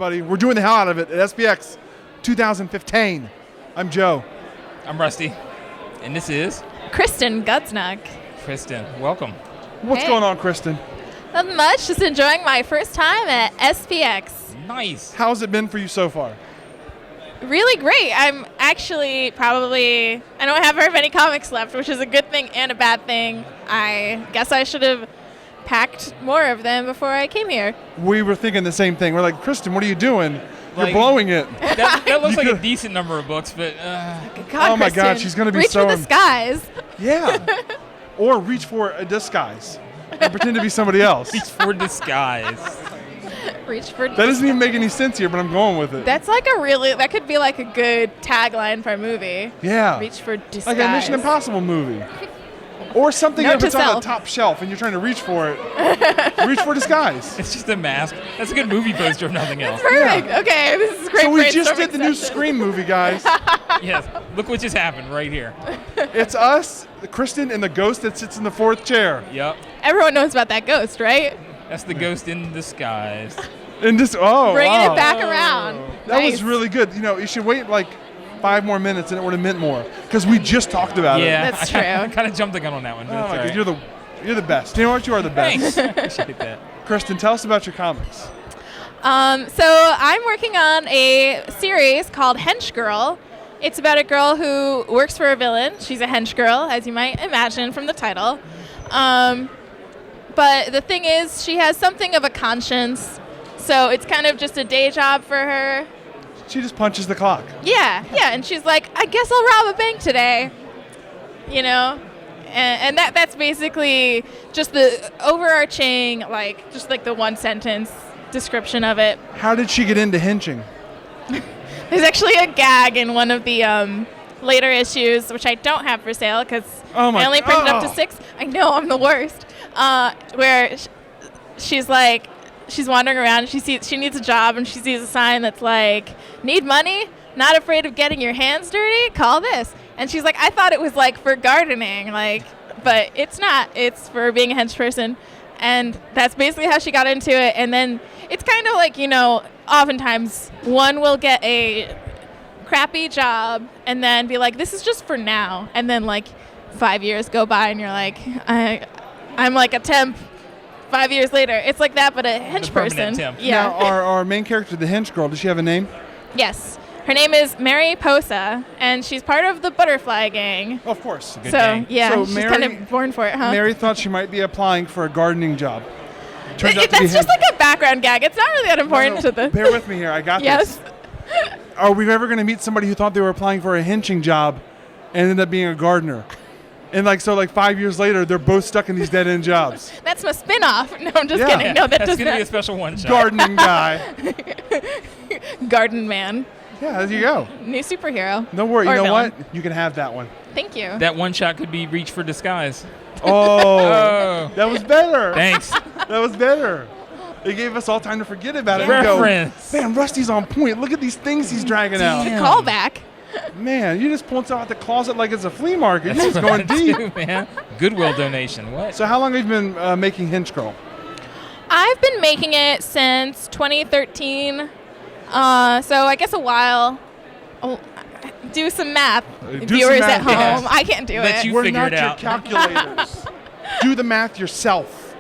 everybody. We're doing the hell out of it at SPX 2015. I'm Joe. I'm Rusty. And this is Kristen Gudsnuk. Kristen. Welcome. What's going on, Kristen? Not much. Just enjoying my first time at SPX. Nice. How's it been for you so far? Really great. I'm actually I don't have very many comics left, which is a good thing and a bad thing. I guess I should have packed more of them before I came here. We were thinking the same thing. We're like, Kristen, what are you doing? You're Like- blowing it. That looks like a decent number of books, but God, Oh my God, Kristen, she's gonna be reach so for the skies. Yeah. Or reach for a disguise and pretend to be somebody else. reach for disguise. Reach for. That doesn't even make any sense here, but I'm going with it. That's that could be like a good tagline for a movie. Yeah. Reach for disguise. Like a Mission Impossible movie. Or something Note if to it's on self. the top shelf and you're trying to reach for it. Reach for disguise. It's just a mask. That's a good movie poster if nothing else. Perfect. Okay, this is great. So we just brainstorming did the new session. Scream movie, guys. Yes. Look what just happened right here. It's us, Kristen, and the ghost that sits in the fourth chair. Yep. Everyone knows about that ghost, right? That's the ghost in disguise. And this, Bringing wow. it back around. That Nice. was really good. You know, you should wait like 5 more minutes and it would have meant more. Because we just talked about it. Yeah. That's I true. kind of jumped the gun on that one. But Oh it's my all God, right. you're the best. You know what? You are the best. Thanks. Appreciate that. Kristen, tell us about your comics. So I'm working on a series called Henchgirl. It's about a girl who works for a villain. She's a henchgirl, as you might imagine from the title. But the thing is, she has something of a conscience. So it's kind of just a day job for her. She just punches the clock. Yeah. And she's like, I guess I'll rob a bank today. You know? And that's basically just the overarching, just the one sentence description of it. How did she get into henching? There's actually a gag in one of the later issues, which I don't have for sale because I only printed up to 6. I know, I'm the worst. Where she's wandering around, and she needs a job, and she sees a sign that's like, need money? Not afraid of getting your hands dirty? Call this. And she's like, I thought it was for gardening, but it's not. It's for being a hench person. And that's basically how she got into it. And then it's kind of oftentimes one will get a crappy job and then be like, this is just for now. And then 5 years go by and you're like, I'm like a temp 5 years later. It's like that, but a hench The permanent person. temp. Yeah. Now, our main character, the hench girl, does she have a name? Yes. Her name is Mary Posa, and she's part of the Butterfly Gang. Of course. Good So, name. yeah, So she's Mary- kind of born for it, huh? Mary thought she might be applying for a gardening job. Turns out to be That's just hench- like a background gag. It's not really that important No, to the... Bear with me here. I got Yes. this. Are we ever going to meet somebody who thought they were applying for a henching job and ended up being a gardener? And 5 years later, they're both stuck in these dead-end jobs. That's my spin-off. No, I'm just Yeah. kidding. No, that That's does going to be a not. special one shot. Gardening guy. Garden Man. Yeah, there you go. New superhero. No worry. You Or know villain. what? You can have that one. Thank you. That one shot could be reach for disguise. Oh, Oh. that was better. Thanks. That was better. It gave us all time to forget about it and go, Reference. man, Rusty's on point. Look at these things he's dragging out. Damn. Callback. Man, you just pulled stuff out the closet like it's a flea market. That's You're just what going I deep. do, man. Goodwill donation. What? So how long have you been making Henchgirl? I've been making it since 2013. So I guess a while. Oh, do some math, Do some viewers math, at home. yes. I can't do Let it. you We're figure not it your out. calculators. Do the math yourself.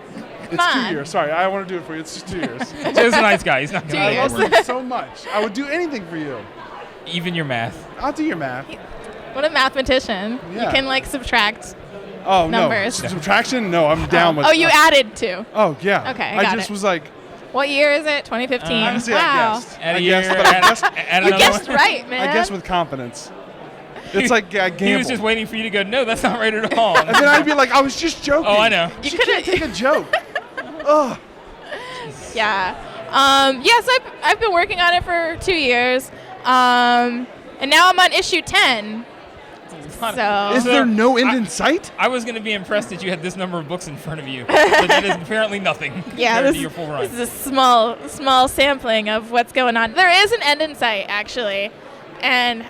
It's 2 on. years. Sorry, I want to do it for you. It's just 2 years. Joe's a nice guy. He's not going 2 to I years. love you so much. I would do anything for you. Even your math. I'll do your math. What a mathematician. Yeah. You can subtract. Oh, Numbers. no. Subtraction? No, I'm down with Oh, you added 2. Oh, yeah. Okay, I got just it. was like, What year is it? 2015. honestly, wow. I guessed. Add I a year. guessed, but I guessed, add You another guessed one. right, man. I guessed with confidence. It's like I gamble. He was just waiting for you to go, no, that's not right at all. And then I'd be like, I was just joking. Oh, I know. You She could've- can't take a joke. Ugh. Yeah. Yes, I've been working on it for 2 years. And now I'm on issue 10. So Is there no end in sight? I was going to be impressed that you had this number of books in front of you, but that is apparently nothing yeah, compared this, to your full run. this is a small sampling of what's going on. There is an end in sight, actually, and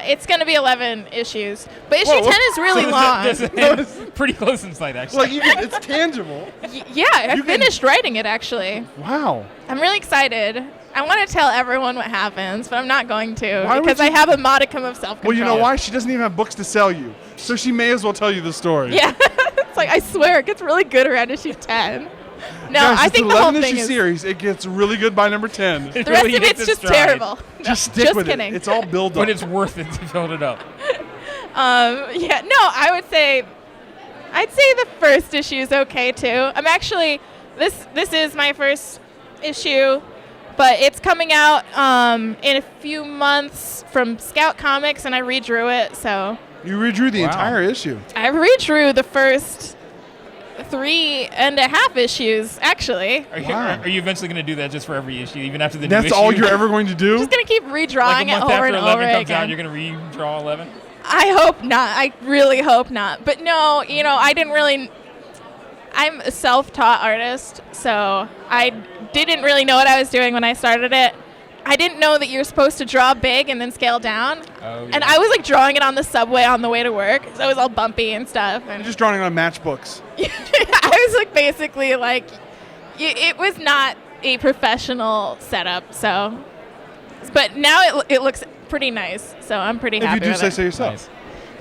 it's going to be 11 issues. But issue 10 is really long. There's an end pretty close in sight, actually. Like, it's tangible. Yeah, I You can- finished writing it, actually. Wow. I'm really excited. I want to tell everyone what happens, but I'm not going to Why because I have a modicum of self-control. Well, you know why? She doesn't even have books to sell you, so she may as well tell you the story. Yeah. It's like, I swear, it gets really good around issue 10. No, Guys, I think the whole thing issue is... series. It gets really good by number 10. The rest of it's just terrible. Just stick with kidding. it. It's all build up. But it's worth it to build it up. Yeah, no, I'd say the first issue is okay too. I'm actually, this is my first issue, but it's coming out in a few months from Scout Comics, and I redrew it, so. You redrew the entire issue. I redrew the first 3.5 issues, actually. Are you eventually going to do that just for every issue, even after the new issue? That's all you're ever going to do? I'm just going to keep redrawing like it over and over again. comes out, you're going to redraw 11? I hope not. I really hope not. But no, I'm a self-taught artist, so I didn't really know what I was doing when I started it. I didn't know that you're supposed to draw big and then scale down. Oh, yeah. And I was like drawing it on the subway on the way to work, so it was all bumpy and stuff. And You're just drawing it on matchbooks. I was like basically like, it was not a professional setup, so. But now it looks pretty nice, so I'm pretty happy If you do with say it. so yourself. Nice.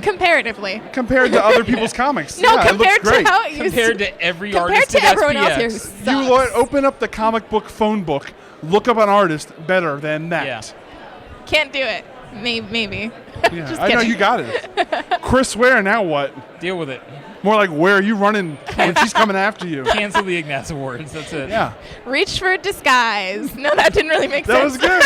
Comparatively. Compared to other people's comics. No, yeah, compared it looks great. to how it used Compared to. to every Compared artist to at everyone else SPX. here who sucks. You open up the comic book phone book, look up an artist better than that. Yeah. Can't do it. Maybe. Yeah, Just I know kidding. you got it. Chris Ware, now what? Deal with it. More like, where are you running when she's coming after you? Cancel the Ignatz Awards. That's it. Yeah. Reach for disguise. No, that didn't really make That sense. was good.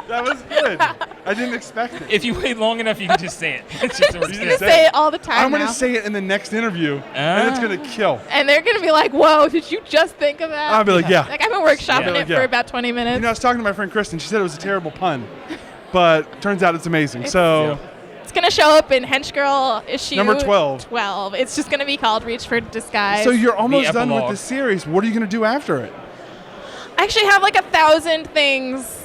That was good. I didn't expect it. If you wait long enough, you can just say it. It's just I'm going to say say it. it all the time I'm going now. to say it in the next interview, and it's going to kill. And they're going to be like, whoa, did you just think of that? I'll be like, yeah. Like, I've been workshopping Yeah. it for about 20 minutes. You know, I was talking to my friend Kristen. She said it was a terrible pun, but turns out it's amazing. So It's going to show up in Henchgirl issue Number 12. 12. It's just going to be called Reach for Disguise. So you're almost done with epilogue. the series. What are you going to do after it? I actually have like 1,000 things.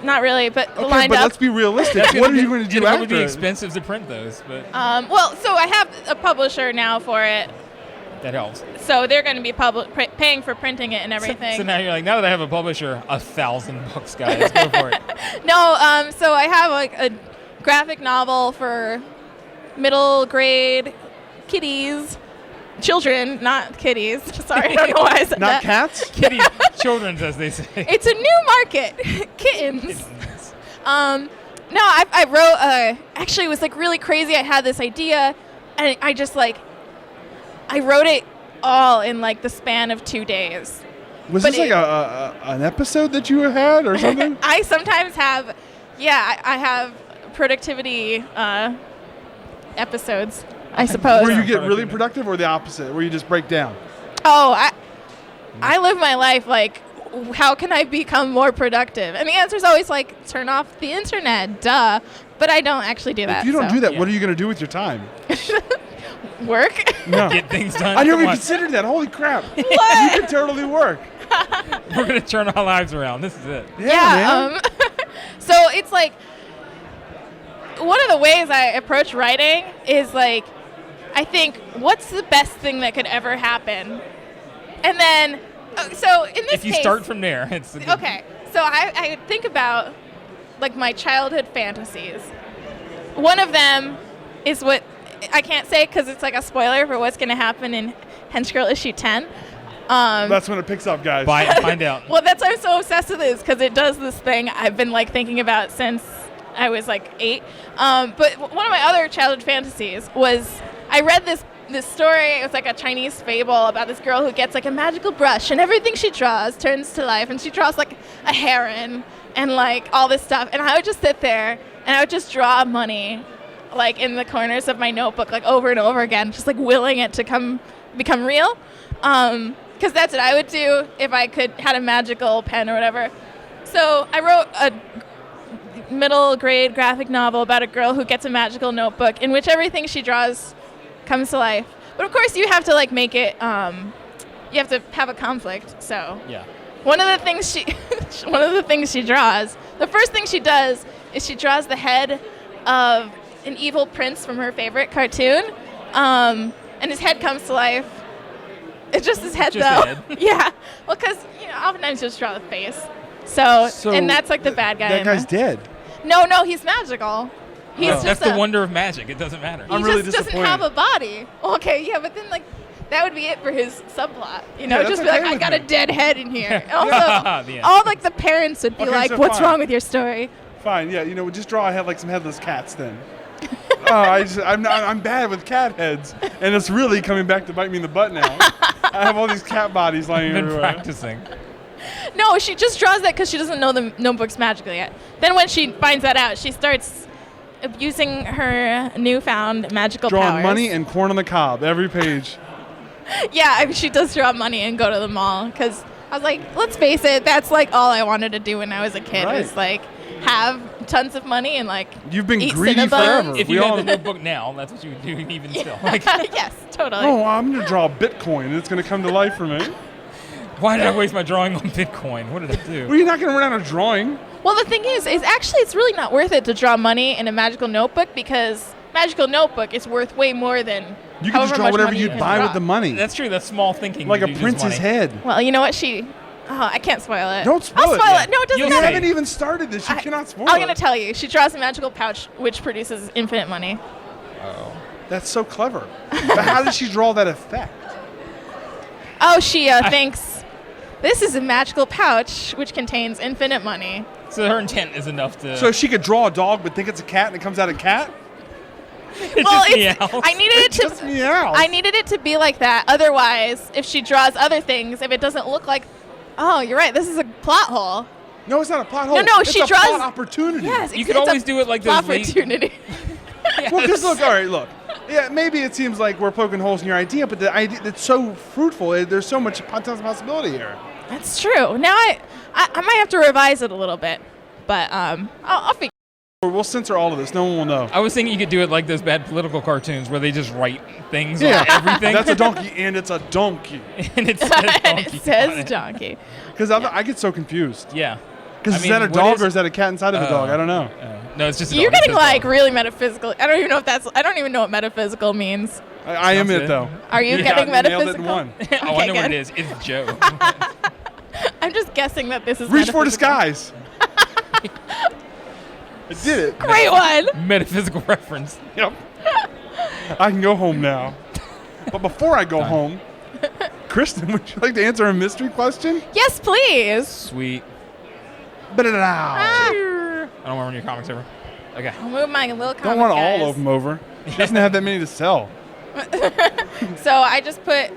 Not really, but Okay, lined but up. let's be realistic. What are you going to do It'll after probably be it? expensive to print those, but Well, so I have a publisher now for it. that helps. So they're going to be paying for printing it and everything. So now you're like, now that I have a publisher, 1,000 books, guys. Go for it. No, so I have like a graphic novel for middle grade kiddies. Children, not kitties. Sorry, I don't know why I said Not that. cats? Kitty children's, as they say. It's a new market. Kittens. No, I wrote, actually it was like really crazy. I had this idea and I just like, I wrote it all in like the span of 2 days. Was But this like an episode that you had or something? I sometimes have, I have productivity episodes, I suppose. Where you get really productive or the opposite, where you just break down? Oh, I live my life like, how can I become more productive? And the answer is always like, turn off the internet, duh. But I don't actually do that. If you don't so. do that, what are you going to do with your time? Work? No. Get things done. I never Come even on. considered that. Holy crap. What? You can totally work. We're going to turn our lives around. This is it. Yeah, man. So it's like, one of the ways I approach writing is like, I think, what's the best thing that could ever happen? And then, so in this If you case, start from there, it's a good- okay. So I think about like my childhood fantasies. One of them is what I can't say because it's like a spoiler for what's going to happen in Henchgirl issue 10. That's when it picks up, guys. Find out. Well, that's why I'm so obsessed with this because it does this thing I've been like thinking about since I was like 8. But one of my other childhood fantasies was I read this story. It was like a Chinese fable about this girl who gets like a magical brush and everything she draws turns to life. And she draws like a heron and like all this stuff. And I would just sit there and I would just draw money like in the corners of my notebook like over and over again, just like willing it to become real. Because that's what I would do if I had a magical pen or whatever. So I wrote a middle grade graphic novel about a girl who gets a magical notebook in which everything she draws comes to life. But of course you have to like make it, you have to have a conflict. So Yeah. one of the things she draws, the first thing she does is she draws the head of an evil prince from her favorite cartoon. And his head comes to life. It's just his head, Just though. the head. Yeah. Well, because oftentimes you just draw the face. So and that's like the bad guy. That guy's dead. No, he's magical. He's just that's the wonder of magic. It doesn't matter. I'm really just doesn't have a body. Okay, yeah, but then like that would be it for his subplot. You know, just be like, I got a dead head in here. And also, all like the parents would be like, what's wrong with your story? Fine, yeah, just draw a head like some headless cats then. I'm bad with cat heads, and it's really coming back to bite me in the butt now. I have all these cat bodies lying everywhere. Practicing. No, she just draws that because she doesn't know the notebook's magical yet. Then when she finds that out, she starts abusing her newfound magical powers. Drawing money and corn on the cob every page. Yeah, I mean, she does draw money and go to the mall because I was like, let's face it, that's like all I wanted to do when I was a kid was like have tons of money and like you've been eat greedy Cinnabons. forever. If you had the notebook now, that's what you would do even still. Like, yes, totally. Oh, I'm going to draw Bitcoin and it's going to come to life for me. Why did I waste my drawing on Bitcoin? What did I do? Well, you're not going to run out of drawing. Well, the thing is actually it's really not worth it to draw money in a magical notebook because magical notebook is worth way more than you can just draw whatever you'd buy with the money. That's true. That's small thinking. Like a prince's head. Well, you know what? I can't spoil it. Don't spoil it. I'll spoil it. No, it doesn't matter. You haven't even started this. You cannot spoil it. I'm going to tell you. She draws a magical pouch which produces infinite money. Oh. That's so clever. But how does she draw that effect? Oh, she thinks this is a magical pouch which contains infinite money. So her intent is enough to... So she could draw a dog but think it's a cat and it comes out a cat? I needed it to be like that. Otherwise, if she draws other things, if it doesn't look like, oh, you're right, this is a plot hole. No, it's not a plot hole. No, it's she a draws plot opportunity. Yes, you could always do it like those opportunity. Yes. Well, because look. Yeah, maybe it seems like we're poking holes in your idea, but the idea it's so fruitful. There's so much possibility here. That's true. Now I might have to revise it a little bit, but I'll figure. We'll censor all of this. No one will know. I was thinking you could do it like those bad political cartoons where they just write things on everything. That's a donkey, and it's a donkey. And it says donkey. It says donkey. Because I get so confused. Yeah. Because is that a dog or is that a cat inside of a dog? I don't know. No, it's just a You're dog. getting like really metaphysical. I don't even know what metaphysical means. I am it though. Are you getting metaphysical? Nailed it in one. Oh, I know what it is. It's Joe. I'm just guessing that this is Reach for disguise. I did it. Great one. Metaphysical reference. Yep. I can go home now. But before I go home, Kristen, would you like to answer a mystery question? Yes, please. Sweet. I I don't want to run your comics over. Okay. I'll move my little comic. Don't want guys. all of them over. She doesn't have that many to sell. So I just put. I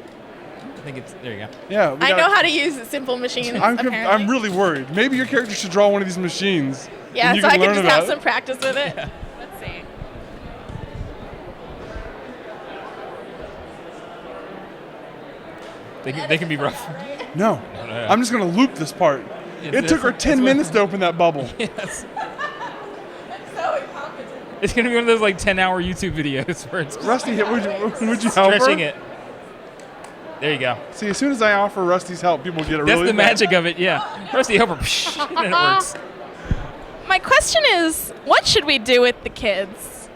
think it's there. You go. Yeah. I know how to use simple machines. I'm really worried. Maybe your character should draw one of these machines. Yeah, so I can just have some practice with it. Yeah. Let's see. They can be rough. No. I'm just going to loop this part. It took her 10 minutes to open that bubble. Yes. It's going to be one of those like 10-hour YouTube videos where it's Rusty, would you help her? stretching it. There you go. See, as soon as I offer Rusty's help, people get it That's really the magic of it, yeah. Rusty, help her. And it works. My question is, what should we do with the kids?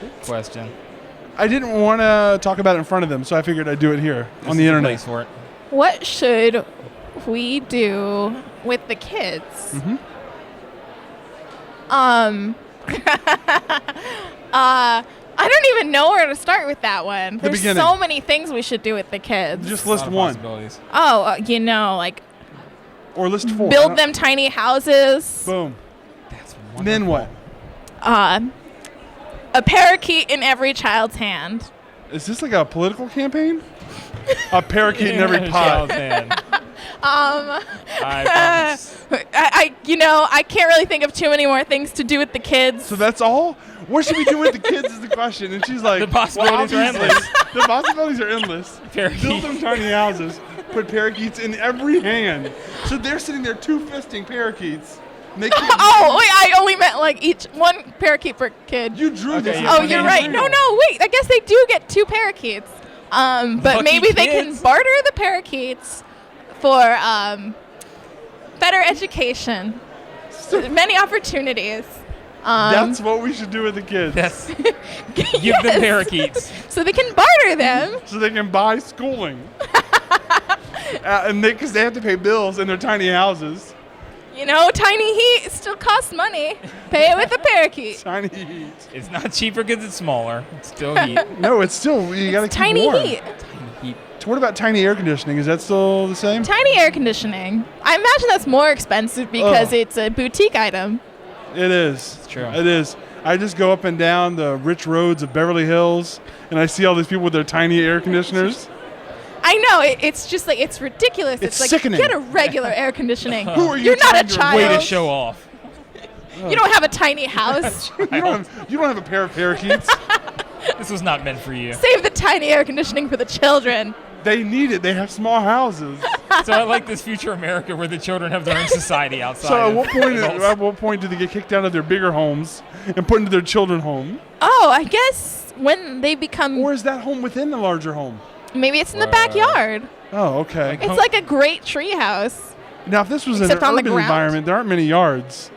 Good question. I didn't want to talk about it in front of them, so I figured I'd do it here on the internet. Place for it. What should we do with the kids? Mm-hmm. I don't even know where to start with that one. There's beginning. so many things we should do with the kids. Just list one. Oh, like Or list four. build them tiny houses. Boom. That's wonderful. Then what? A parakeet in every child's hand. Is this like a political campaign? A parakeet in every pot. I can't really think of too many more things to do with the kids. So that's all? What should we do with the kids is the question. And she's like, The possibilities are endless. The possibilities are endless. Parakeet. Build them tiny houses. Put parakeets in every hand. So they're sitting there two-fisting parakeets. And they can't I only meant like each one parakeet per kid. You drew this. Okay, Oh, you're right. No, wait. I guess they do get two parakeets. But Lucky maybe they can kids. barter the parakeets for better education, many opportunities. That's what we should do with the kids. Yes. Give them parakeets. So they can barter them. So they can buy schooling. And because they have to pay bills in their tiny houses. You know, tiny heat still costs money. Pay it with a parakeet. Tiny heat. It's not cheaper because it's smaller. It's still heat. No, it's still, you got to keep Tiny warm. heat. Tiny heat. So what about tiny air conditioning? Is that still the same? Tiny air conditioning. I imagine that's more expensive because it's a boutique item. It is. It's true. It is. I just go up and down the rich roads of Beverly Hills, and I see all these people with their tiny air conditioners. I know. It's just like, it's ridiculous. It's like, sickening. get a regular air conditioning. Who are you You're not a trying to child. Way to show off. You don't have a tiny house. You don't have a pair of parakeets. This was not meant for you. Save the tiny air conditioning for the children. They need it. They have small houses. So I like this future America where the children have their own society outside. So of at what point do they get kicked out of their bigger homes and put into their children's home? Oh, I guess when they become... Or is that home within the larger home? Maybe it's in the backyard. Oh, okay. It's like a great tree house. Now, if this was in an Except on the urban ground. environment, there aren't many yards.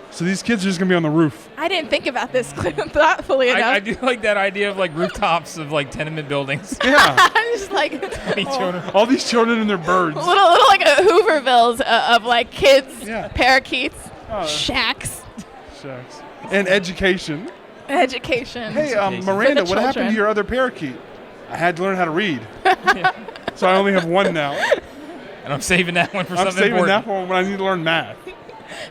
So these kids are just going to be on the roof. I didn't think about this thoughtfully enough. I do like that idea of like rooftops of like tenement buildings. Yeah. I'm just like Any children. All these children and their birds. little like a Hoovervilles of like kids, Yeah. parakeets, Oh. shacks, Shucks. And education. education. Hey, Education. Miranda, For the what happened children. to your other parakeet? I had to learn how to read. So I only have one now. And I'm saving that one for I'm something saving important. that one when I need to learn math.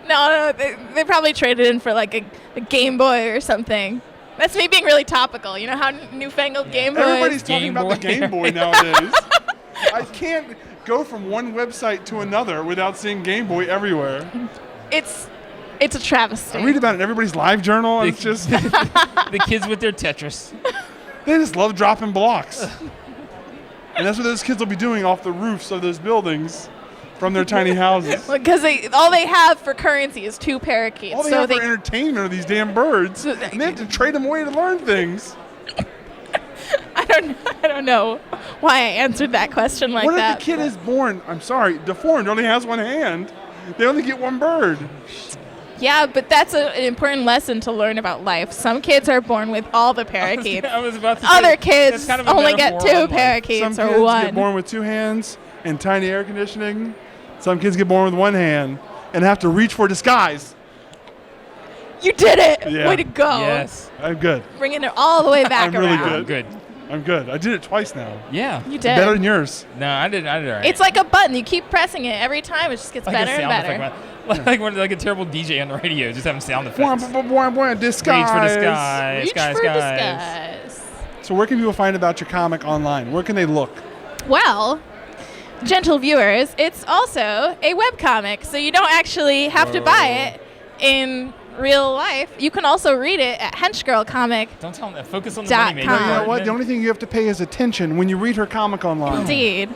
No, they probably traded in for like a Game Boy or something. That's me being really topical. You know how newfangled Game Boys. Everybody's talking Game about the Boy. Game Boy nowadays. I can't go from one website to another without seeing Game Boy everywhere. It's a travesty. I read about it in everybody's live journal, and it's just The kids with their Tetris. they just love dropping blocks. And that's what those kids will be doing off the roofs of those buildings from their tiny houses. Because all they have for currency is 2 parakeets. All they have for entertainment are these damn birds, and they have to trade them away to learn things. I don't know why I answered that question like What if that. the kid is born, deformed, only has one hand? They only get one bird. Yeah, but that's an important lesson to learn about life. Some kids are born with all the parakeets. I was about to say, Other that's kids kind of a only get metaphor 2 on life. parakeets Some or kids 1. get born with 2 hands and tiny air conditioning. Some kids get born with 1 hand and have to reach for disguise. You did it! Yeah. Way to go! Yes. I'm good. Bringing it all the way back I'm really around. good. Good. I'm good. I did it twice now. Yeah. You Better did. than yours. No, I did all right. It's like a button. You keep pressing it every time. It just gets like better a and sound better. effect. Like a terrible DJ on the radio, just having sound Boing, effects. boing, boing, boing, disguise. Reach for disguise. Reach Skies, for skies. disguise. So where can people find about your comic online? Where can they look? Well, gentle viewers, it's also a webcomic, so you don't actually have to buy it in real life. You can also read it at henchgirlcomic. Don't tell them that. Focus on the .com. money You know what? The only thing you have to pay is attention when you read her comic online. Indeed.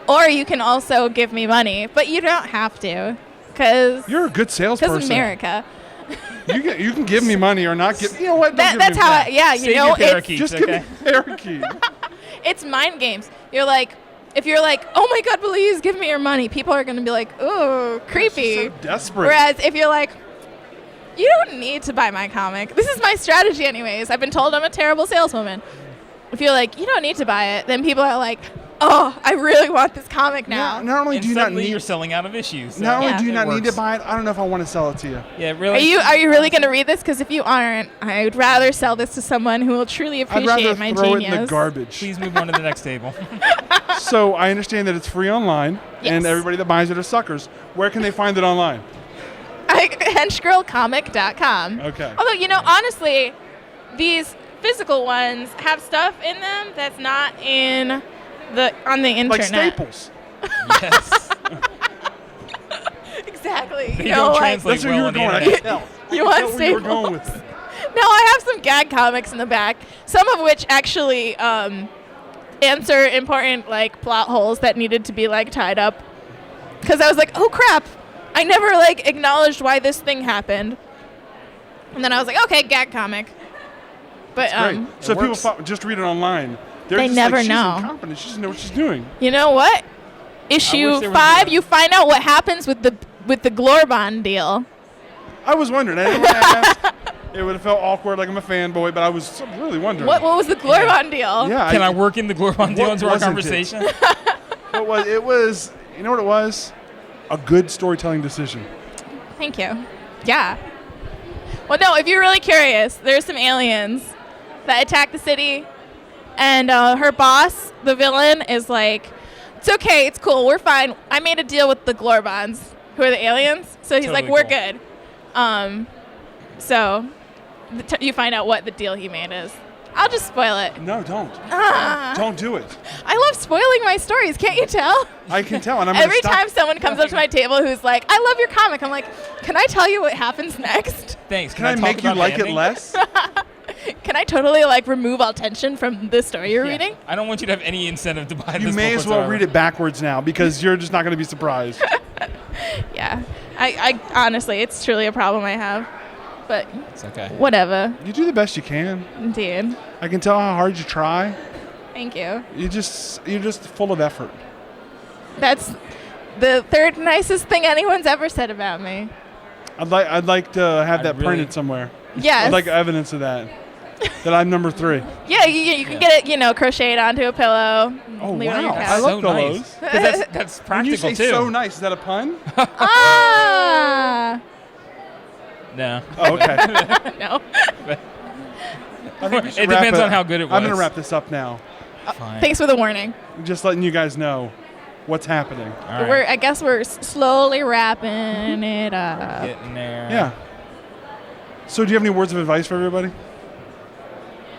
Or you can also give me money, but you don't have to, because You're a good salesperson. America. You can give me money or not give. You know what? Don't give That's me how. that. You Save know, your it's parakeets, Just okay? give me a parakeet. it's mind games. You're like, if you're like, oh my God, please give me your money, people are gonna be like, ooh, creepy. So desperate. Whereas if you're like, you don't need to buy my comic. This is my strategy anyways. I've been told I'm a terrible saleswoman. If you're like, you don't need to buy it, then people are like, oh, I really want this comic now. Not only And do you not suddenly need, you're selling out of issues. So not only Yeah. do you it not need to works. buy it, I don't know if I want to sell it to you. Yeah, really. Are you really going to read this? Because if you aren't, I would rather sell this to someone who will truly I'd appreciate rather my throw genius. it in the garbage. Please move on to the next table. So I understand that it's free online, and Yes. everybody that buys it are suckers. Where can they find it online? henchgirlcomic.com. Okay. Although, you know, honestly, these physical ones have stuff in them that's not on the internet. Like Staples. Yes. Exactly. They You know, don't like, translate That's where well you were on the going. I internet. can tell. You want That's where you were Staples? going with it. No, I have some gag comics in the back, some of which actually answer important like plot holes that needed to be like tied up. Because I was like, oh crap, I never like acknowledged why this thing happened. And then I was like, okay, gag comic. But Great. So It people works. just read it online. They're They just never like, she's know. incompetent. She doesn't know what she's doing. you know what? wish Issue they were 5, doing that. you find out what happens with the Glorbon deal. I was wondering. I didn't want to ask. It would have felt awkward, like I'm a fanboy, but I was really wondering. What was the Glorbon deal? Yeah. Can I work in the Glorbon deal What into our wasn't it? conversation? What was it? Was you know what it was? A good storytelling decision. Thank you. Yeah. Well, no, if you're really curious, there's some aliens that attack the city, and her boss, the villain, is like, it's okay, it's cool, we're fine. I made a deal with the Glorbons, who are the aliens. So he's Totally like, we're cool. good. So you find out what the deal he made is. I'll just spoil it. No, don't. Ah. Don't do it. I love spoiling my stories. Can't you tell? I can tell, and I'm Every gonna stop. time someone comes up to my table who's like, I love your comic, I'm like, can I tell you what happens next? Thanks. Can I talk make you about like the it ending? less? Can I totally like remove all tension from the story you're reading? I don't want you to have any incentive to buy this book. You may as well read it backwards now because you're just not going to be surprised. Yeah. I honestly, it's truly a problem I have. But It's okay. whatever. You do the best you can. Indeed. I can tell how hard you try. Thank you. You're just full of effort. That's the third nicest thing anyone's ever said about me. I'd like to have that really- printed somewhere. Yes. I'd like evidence of that. That I'm number 3. Yeah, you can get it, crocheted onto a pillow. Oh, leave it on your wow. couch. I love So pillows. nice. 'Cause that's When you practical say too. so nice, is that a pun? Ah! No. Oh, okay. No. I think we should It wrap depends on how good it I'm going was. to wrap this up now. Fine. Thanks for the warning. Just letting you guys know what's happening. All right. I guess we're slowly wrapping it up. Getting there. Yeah. So do you have any words of advice for everybody?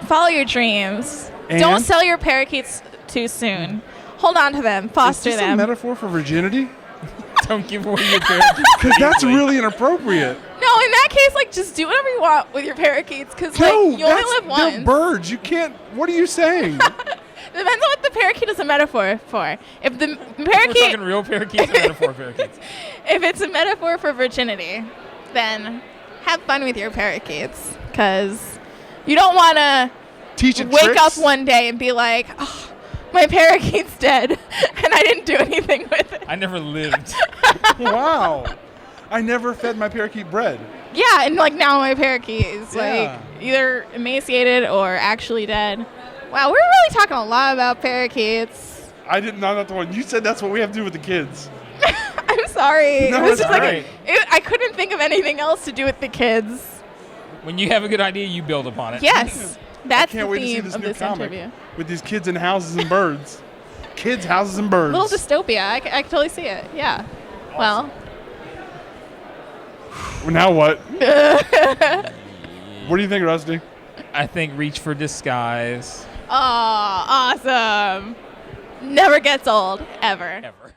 Follow your dreams. And? Don't sell your parakeets too soon. Hold on to them. Foster Is this them. a metaphor for virginity? Don't give away your parakeets. Because that's easily. really inappropriate. No, in that case, like, just do whatever you want with your parakeets, because No, you only live they're once. birds. You can't. What are you saying? Depends on what the parakeet is a metaphor for. If the We're parakeet, talking real parakeets or metaphor parakeets. if it's a metaphor for virginity, then have fun with your parakeets, because you don't want to Teach it wake tricks? up one day and be like, oh, my parakeet's dead, and I didn't do anything with it. I never lived. Wow. I never fed my parakeet bread. Yeah, and like now my parakeet is Yeah. like either emaciated or actually dead. Wow, we're really talking a lot about parakeets. I didn't know that's the one. You said that's what we have to do with the kids. I'm sorry. No, It was it's just like alright. I couldn't think of anything else to do with the kids. When you have a good idea, you build upon it. Yes, that's Can't the wait to see theme this of new this comic interview. with these kids in houses and birds. Kids, houses, and birds. Little dystopia. I can totally see it. Yeah. Well. Now what? What do you think, Rusty? I think reach for disguise. Oh, awesome. Never gets old, ever. Ever.